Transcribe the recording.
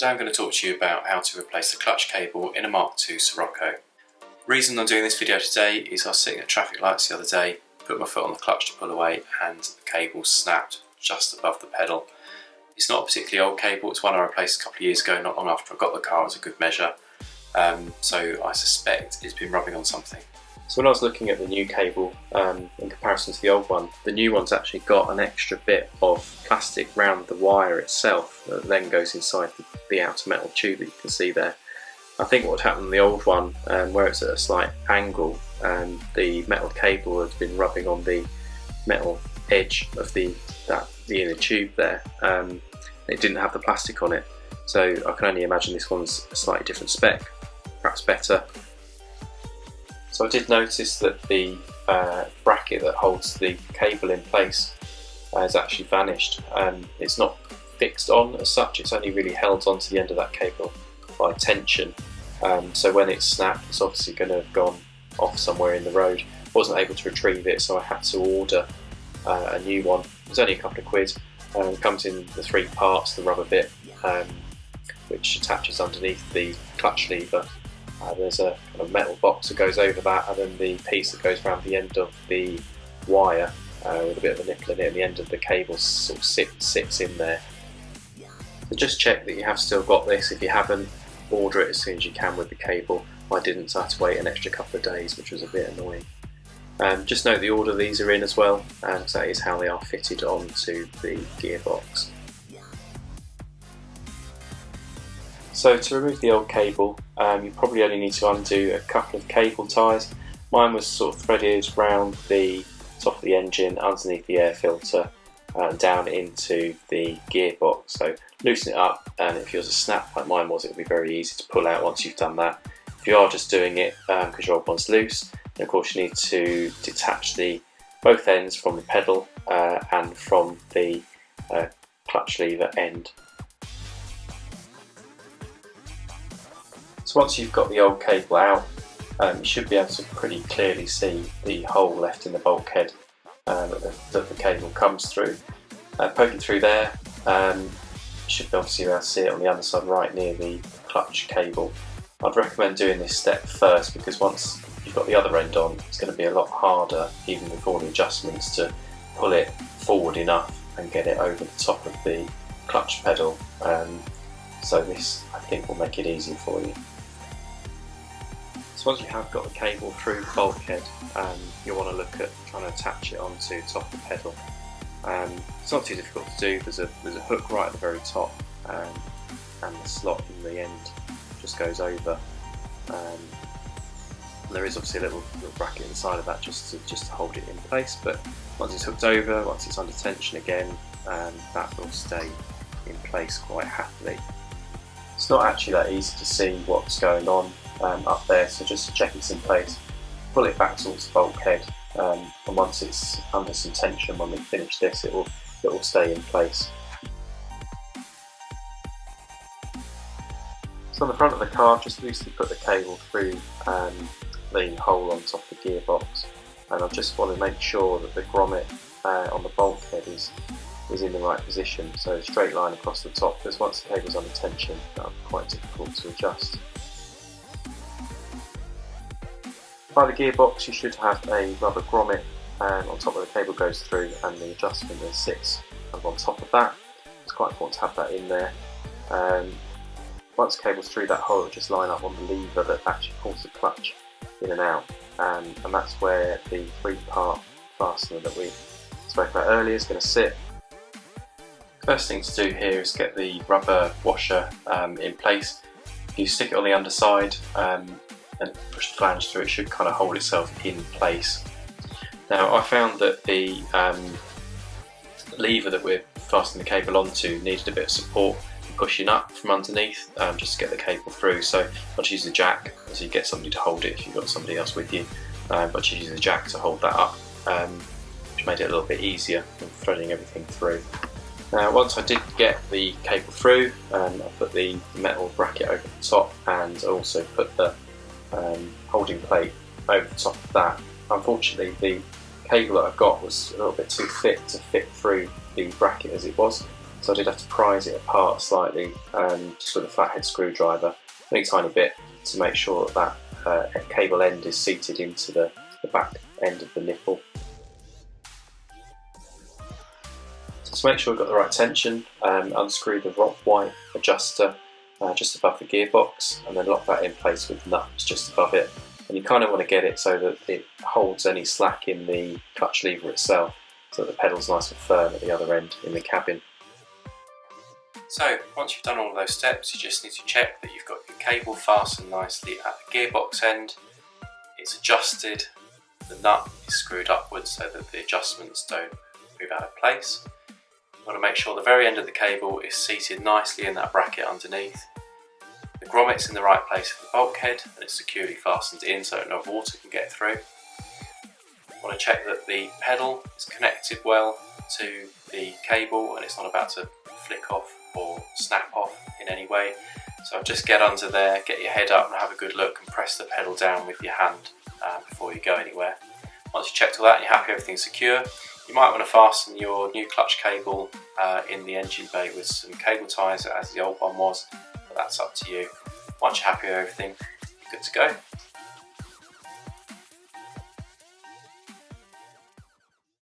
Today I'm going to talk to you about how to replace the clutch cable in a Mk2 Scirocco. The reason I'm doing this video today is I was sitting at traffic lights the other day, put my foot on the clutch to pull away and the cable snapped just above the pedal. It's not a particularly old cable, it's one I replaced a couple of years ago, not long after I got the car as a good measure. So I suspect it's been rubbing on something. So when I was looking at the new cable in comparison to the old one, the new one's actually got an extra bit of plastic round the wire itself that then goes inside the outer metal tube that you can see there. I think what would happen in the old one, where it's at a slight angle, the metal cable has been rubbing on the metal edge of the inner tube there. It didn't have the plastic on it, so I can only imagine this one's a slightly different spec, perhaps better. So I did notice that the bracket that holds the cable in place has actually vanished. It's not fixed on as such, it's only really held onto the end of that cable by tension. So when it snapped, it's obviously going to have gone off somewhere in the road. Wasn't able to retrieve it, so I had to order a new one. It was only a couple of quid. It comes in the 3 parts, the rubber bit, which attaches underneath the clutch lever. There's a kind of metal box that goes over that, and then the piece that goes around the end of the wire with a bit of a nipple in it, and the end of the cable sort of sits in there. So just check that you have still got this. If you haven't, order it as soon as you can with the cable. I didn't, so I had to wait an extra couple of days, which was a bit annoying. Just note the order these are in as well, because that is how they are fitted onto the gearbox. So to remove the old cable, you probably only need to undo a couple of cable ties. Mine was sort of threaded round the top of the engine, underneath the air filter, and down into the gearbox. So loosen it up, and if yours is a snap like mine was, it will be very easy to pull out once you've done that. If you are just doing it because your old one's loose, then of course you need to detach both ends from the pedal and from the clutch lever end. So once you've got the old cable out, you should be able to pretty clearly see the hole left in the bulkhead that the cable comes through. Poke it through there, you should be able to see it on the underside right near the clutch cable. I'd recommend doing this step first, because once you've got the other end on, it's going to be a lot harder, even with all the adjustments, to pull it forward enough and get it over the top of the clutch pedal. So this, I think, will make it easier for you. So once you have got the cable through the bulkhead, you'll want to look at trying to attach it onto the top of the pedal. It's not too difficult to do. There's a hook right at the very top, and the slot in the end just goes over. And there is obviously a little bracket inside of that just to hold it in place. But once it's hooked over, once it's under tension again, that will stay in place quite happily. It's not actually that easy to see what's going on up there, so just to check it's in place, pull it back towards the bulkhead, and once it's under some tension, when we finish this, it will stay in place. So on the front of the car, just loosely put the cable through the hole on top of the gearbox, and I just want to make sure that the grommet on the bulkhead is in the right position, so a straight line across the top, because once the cable's under tension, that'll be quite difficult to adjust. By the gearbox, you should have a rubber grommet on top of the cable goes through, and the adjustment then sits on top of that. It's quite important to have that in there. Once the cable's through that hole, it'll just line up on the lever that actually pulls the clutch in and out, and that's where the 3-part fastener that we spoke about earlier is going to sit. First thing to do here is get the rubber washer in place. If you stick it on the underside and push the flange through, it should kind of hold itself in place. Now I found that the lever that we're fastening the cable onto needed a bit of support pushing up from underneath, just to get the cable through. So I'll use the jack, so you get somebody to hold it if you've got somebody else with you, but you use the jack to hold that up, which made it a little bit easier than threading everything through. Now once I did get the cable through, I put the metal bracket over the top, and I also put the holding plate over the top of that. Unfortunately, the cable that I got was a little bit too thick to fit through the bracket as it was, so I did have to prise it apart slightly just with a flathead screwdriver, only a tiny bit, to make sure that cable end is seated into the back end of the nipple. So to make sure we've got the right tension, unscrew the white adjuster just above the gearbox, and then lock that in place with nuts just above it. And you kind of want to get it so that it holds any slack in the clutch lever itself, so that the pedal's nice and firm at the other end in the cabin. So once you've done all of those steps, you just need to check that you've got your cable fastened nicely at the gearbox end, it's adjusted, the nut is screwed upwards so that the adjustments don't move out of place. You want to make sure the very end of the cable is seated nicely in that bracket underneath. The grommet's in the right place for the bulkhead and it's securely fastened in so no water can get through. You want to check that the pedal is connected well to the cable and it's not about to flick off or snap off in any way. So just get under there, get your head up and have a good look and press the pedal down with your hand before you go anywhere. Once you've checked all that and you're happy everything's secure, you might want to fasten your new clutch cable in the engine bay with some cable ties as the old one was, but that's up to you. Once you're happy with everything, you're good to go.